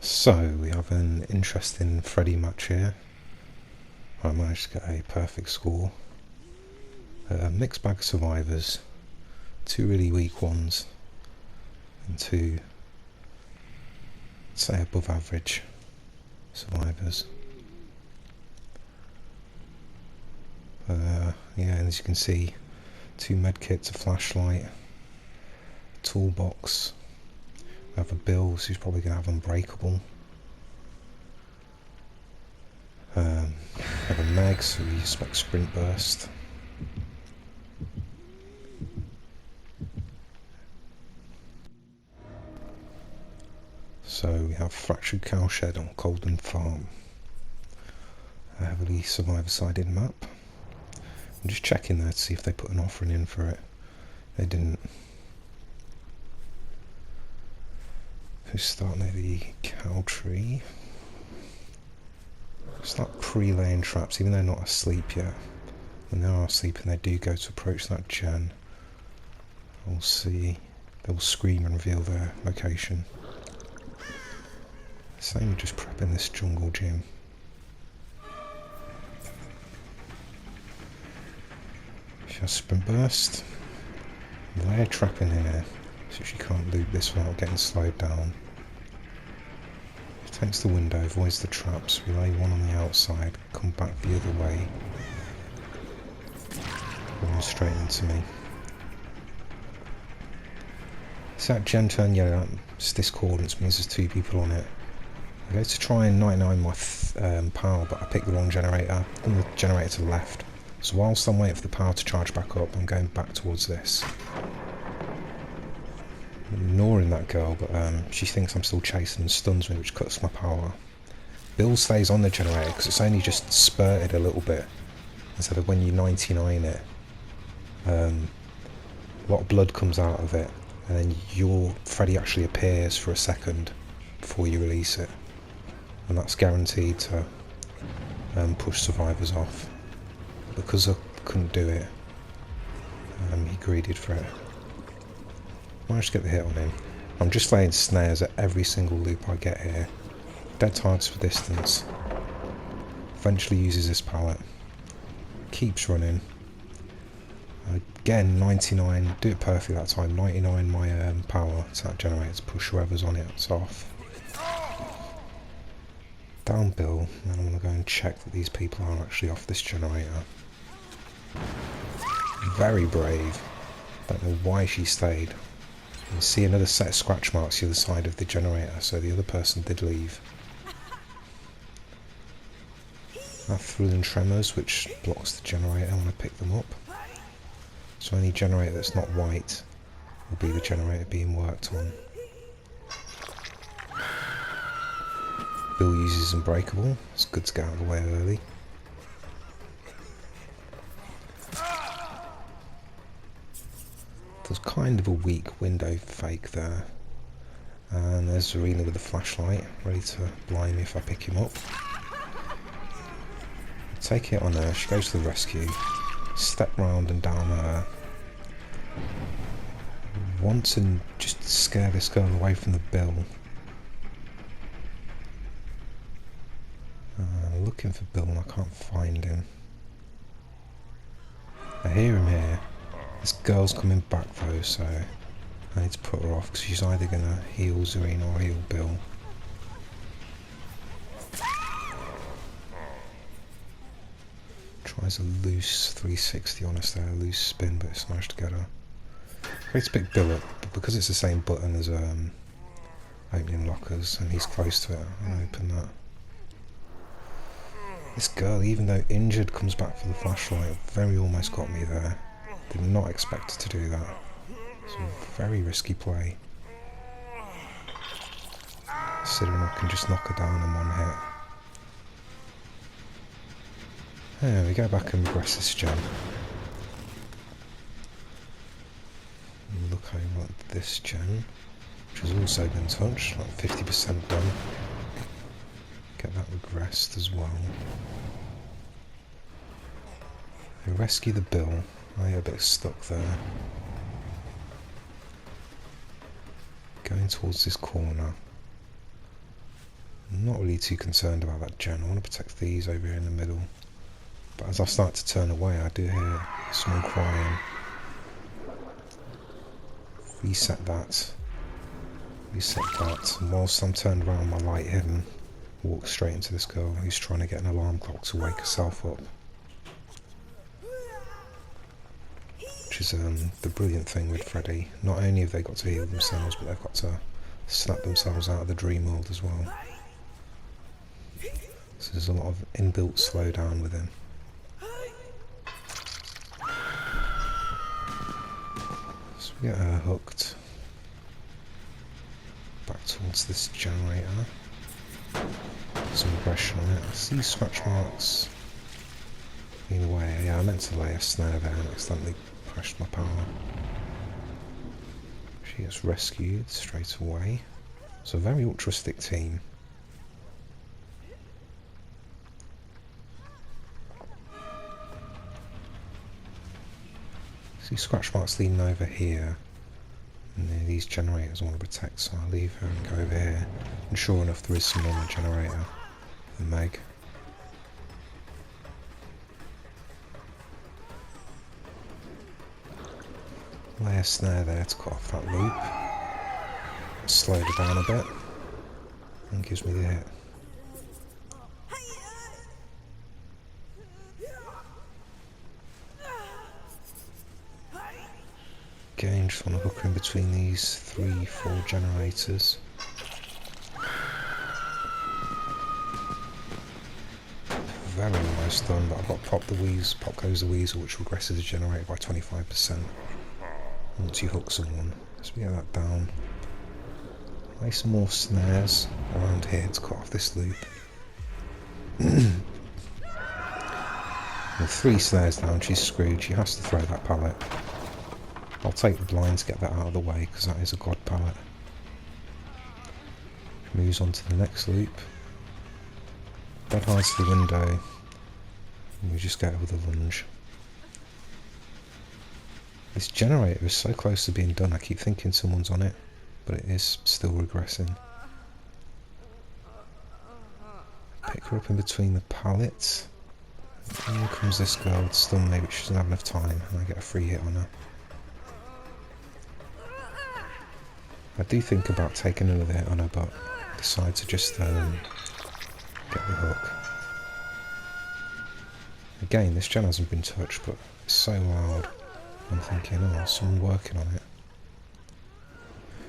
So we have an interesting Freddy match here. I managed to get a perfect score. A mixed bag of survivors, two really weak ones, and two, say, above average survivors. Yeah, and as you can see, two medkits, a flashlight, a toolbox. We have a Bill, so he's probably going to have Unbreakable. We have a Meg, so we expect Sprint Burst. So we have Fractured Cowshed on Colden Farm. A heavily survivor-sided map. I'm just checking there to see if they put an offering in for it. They didn't. We start near the cow tree. It's like pre-laying traps, even though they're not asleep yet. When they are asleep and they do go to approach that gen, we'll see. They'll scream and reveal their location. Same with just prepping this jungle gym. She has Sprint Burst. Lay a trap in here, so she can't loop this without getting slowed down. She takes the window, avoids the traps. We lay one on the outside, come back the other way. Run straight into me. See that gen turn yellow? That's discordance, means there's two people on it. I go to try and 99 my power, but I picked the wrong generator. And the generator to the left. So whilst I'm waiting for the power to charge back up, I'm going back towards this. I'm ignoring that girl, but she thinks I'm still chasing and stuns me, which cuts my power. Bill stays on the generator because it's only just spurted a little bit. Instead of when you 99 it, a lot of blood comes out of it, and then your Freddy actually appears for a second before you release it. And that's guaranteed to push survivors off. Because I couldn't do it, he greeded for it. Managed to get the hit on him. I'm just laying snares at every single loop I get here. Dead targets for distance. Eventually uses this pallet. Keeps running. Again, 99, do it perfectly that time. 99 my power to that generator to push whoever's on it, it's off. Down Bill, and then I'm going to go and check that these people are actually off this generator. Very brave. Don't know why she stayed. You see another set of scratch marks the other side of the generator, so the other person did leave. I have Thrilling Tremors, which blocks the generator when I pick them up. So any generator that's not white will be the generator being worked on. Bill uses Unbreakable. It's good to get out of the way early. There's kind of a weak window fake there. And there's Zarina with the flashlight, ready to blind me if I pick him up. Take it on her, she goes to the rescue. Step round and down her. Want to just scare this girl away from the Bill. Looking for Bill and I can't find him. I hear him here. This girl's coming back though, so I need to put her off because she's either going to heal Zarina or heal Bill. Tries a loose 360 on us there, a loose spin, but it's managed to get her. Great to pick Bill up, but because it's the same button as opening lockers and he's close to it, I'm going to open that. This girl, even though injured, comes back for the flashlight. Very almost got me there. Did not expect her to do that. It's a very risky play. Considering I can just knock her down in one hit. There we go, back and regress this gen. Look over at this gen, which has also been touched, like 50% done. Get that regressed as well. I rescue the Bill. I get a bit stuck there. Going towards this corner. I'm not really too concerned about that gen. I want to protect these over here in the middle. But as I start to turn away, I do hear someone crying. Reset that. Reset that. And whilst I'm turned around, my light hidden, walk straight into this girl who's trying to get an alarm clock to wake herself up. Which is the brilliant thing with Freddy. Not only have they got to heal themselves, but they've got to snap themselves out of the dream world as well. So there's a lot of inbuilt slowdown with him. So we get her hooked back towards this generator. Some aggression on it. I see scratch marks in the way. Yeah, I meant to lay a snare there and accidentally crashed my power. She gets rescued straight away. It's a very altruistic team. See scratch marks leaning over here. And these generators I want to protect, so I'll leave her and go over here. And sure enough, there is someone on the generator. The Meg. Lay a snare there to cut off that loop. Slowed her down a bit. And gives me the hit. Again, just want to hook her in between these 3-4 generators. Very almost done, but I've got Pop Goes the Weasel, which regresses the generator by 25%. Once you hook someone. So we get that down. Lay some more snares around here to cut off this loop. With 3 snares down, she's screwed. She has to throw that pallet. I'll take the blind to get that out of the way, because that is a god pallet. She moves on to the next loop. Dead hides to the window. And we just get her with a lunge. This generator is so close to being done, I keep thinking someone's on it, but it is still regressing. Pick her up in between the pallets. And in comes this girl with stun, maybe she doesn't have enough time, and I get a free hit on her. I do think about taking another hit on her, but decide to just get the hook. Again, this gen hasn't been touched, but it's so loud. I'm thinking, oh, someone working on it.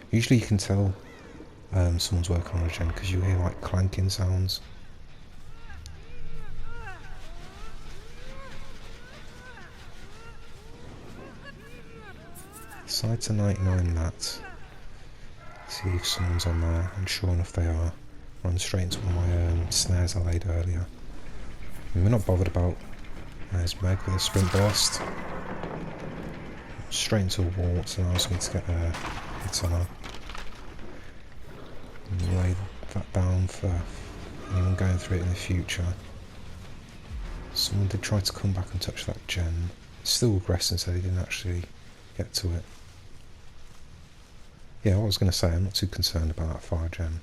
Usually you can tell someone's working on a gen because you hear like clanking sounds. Decide to 99 that. See if someone's on there, and sure enough they are. Run straight into one of my snares I laid earlier. And we're not bothered about. There's Meg with a sprint burst. Straight into a wall, which allows me to get a hit on her. And lay that down for anyone going through it in the future. Someone did try to come back and touch that gen. It's still regressing, so they didn't actually get to it. Yeah, what I was going to say, I'm not too concerned about that fire gen.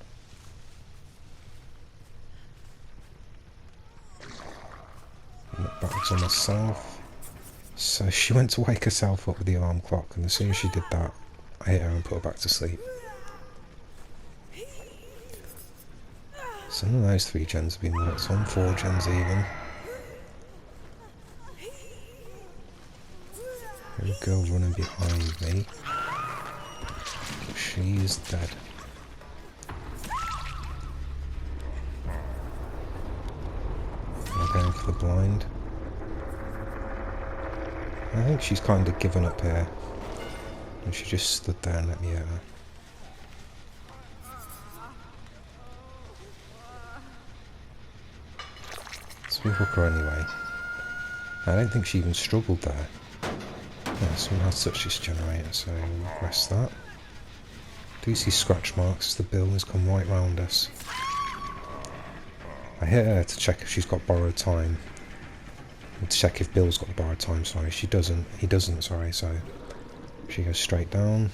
Look backwards on myself. So she went to wake herself up with the alarm clock, and as soon as she did that, I hit her and put her back to sleep. Some of those 3 gens have been worked on, 4 gens even. There's a girl running behind me. She is dead. I'm going for the blind. I think she's kind of given up here. And she just stood there and let me hit her. So we hook her anyway. I don't think she even struggled there. Yeah, someone has touched this generator, so we'll press that. Do see scratch marks as the bill has come right round us. I hit her to check if she's got borrowed time. To check if Bill's got borrowed time, sorry. She doesn't. He doesn't, sorry, so she goes straight down.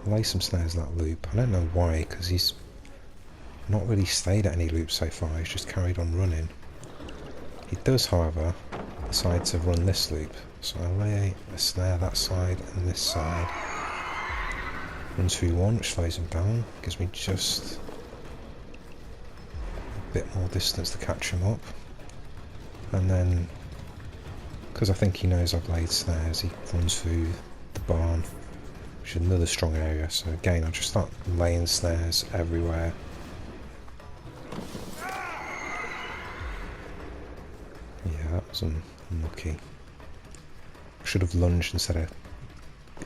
Lay some snares in that loop. I don't know why, because he's Not really stayed at any loops so far, he's just carried on running. He does, however, decide to run this loop. So I lay a snare that side and this side. Runs through one, which slows him down, gives me just a bit more distance to catch him up. And then, because I think he knows I've laid snares, he runs through the barn, which is another strong area. So again, I just start laying snares everywhere. Yeah, that was unlucky. I should have lunged instead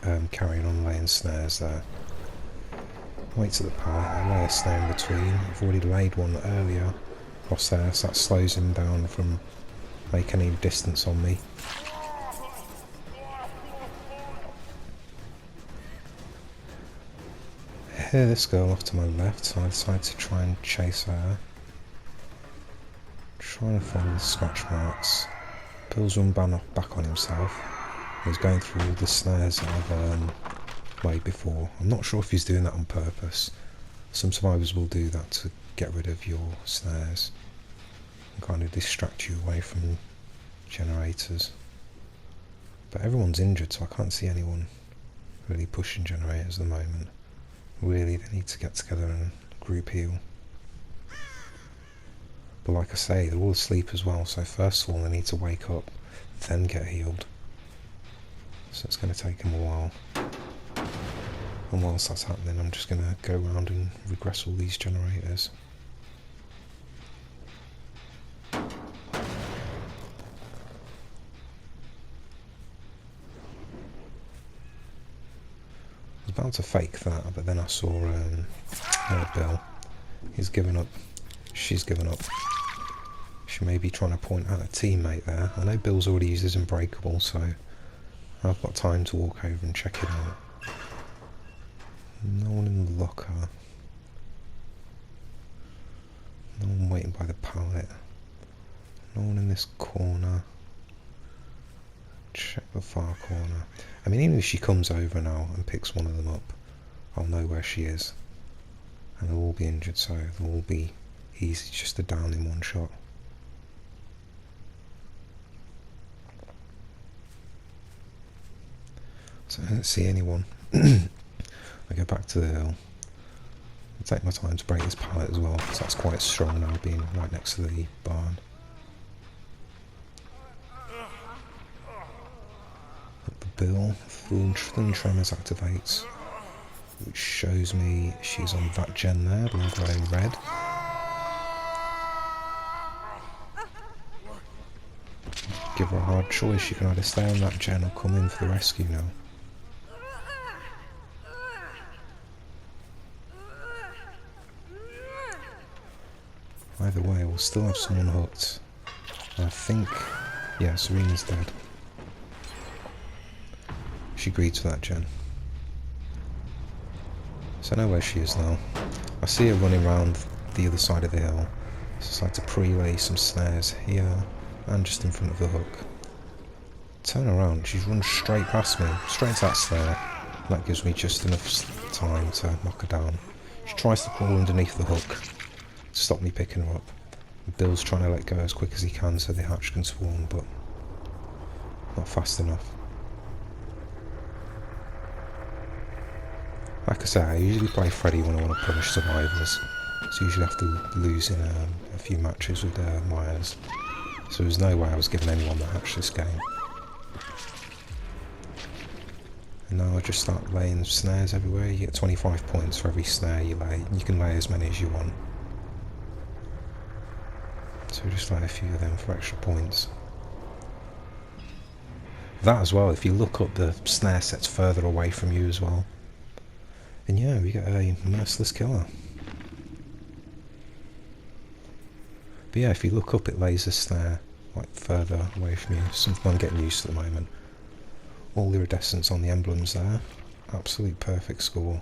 of carrying on laying snares there. Wait to the part, I lay a snare in between. I've already laid one earlier across there, so that slows him down from making any distance on me. I hear this girl off to my left, so I decide to try and chase her. Trying to follow the scratch marks. Bill's run back on himself. He's going through all the snares that I've laid before. I'm not sure if he's doing that on purpose. Some survivors will do that to get rid of your snares and kind of distract you away from generators. But everyone's injured, so I can't see anyone really pushing generators at the moment. Really, they need to get together and group heal. But like I say, they're all asleep as well, so first of all they need to wake up, then get healed. So it's going to take them a while. And whilst that's happening, I'm just going to go around and regress all these generators. I was about to fake that, but then I saw Bill. He's given up. She's given up. She may be trying to point at a teammate there. I know Bill's already used his Unbreakable, so I've got time to walk over and check it out. No one in the locker. No one waiting by the pallet. No one in this corner. Check the far corner. I mean, even if she comes over now and picks one of them up, I'll know where she is. And they'll all be injured, so they'll all be easy just to down in one shot. So I don't see anyone. I go back to the hill. I take my time to break this pallet as well, because that's quite strong now, being right next to the barn. Up the bill, full tremors activates, which shows me she's on that gen there, blue, grey, red. Give her a hard choice, she can either stay on that gen or come in for the rescue now. Either way, we'll still have someone hooked. I think, yeah, Serena's dead. She agreed to that gen. So I know where she is now. I see her running around the other side of the hill. So I decide to pre-lay some snares here and just in front of the hook. Turn around, she's run straight past me, straight into that snare. That gives me just enough time to knock her down. She tries to crawl underneath the hook to stop me picking her up. Bill's trying to let go as quick as he can so the hatch can swarm, but not fast enough. Like I say, I usually play Freddy when I want to punish survivors. So usually after losing a few matches with Myers. So there's no way I was giving anyone the hatch this game. And now I just start laying snares everywhere. You get 25 points for every snare you lay. You can lay as many as you want. So just lay a few of them for extra points. That as well, if you look up, the snare set's further away from you as well. And yeah, we get a merciless killer. But yeah, if you look up, it lays a snare like further away from you. Something I'm getting used to at the moment. All the iridescence on the emblems there. Absolute perfect score.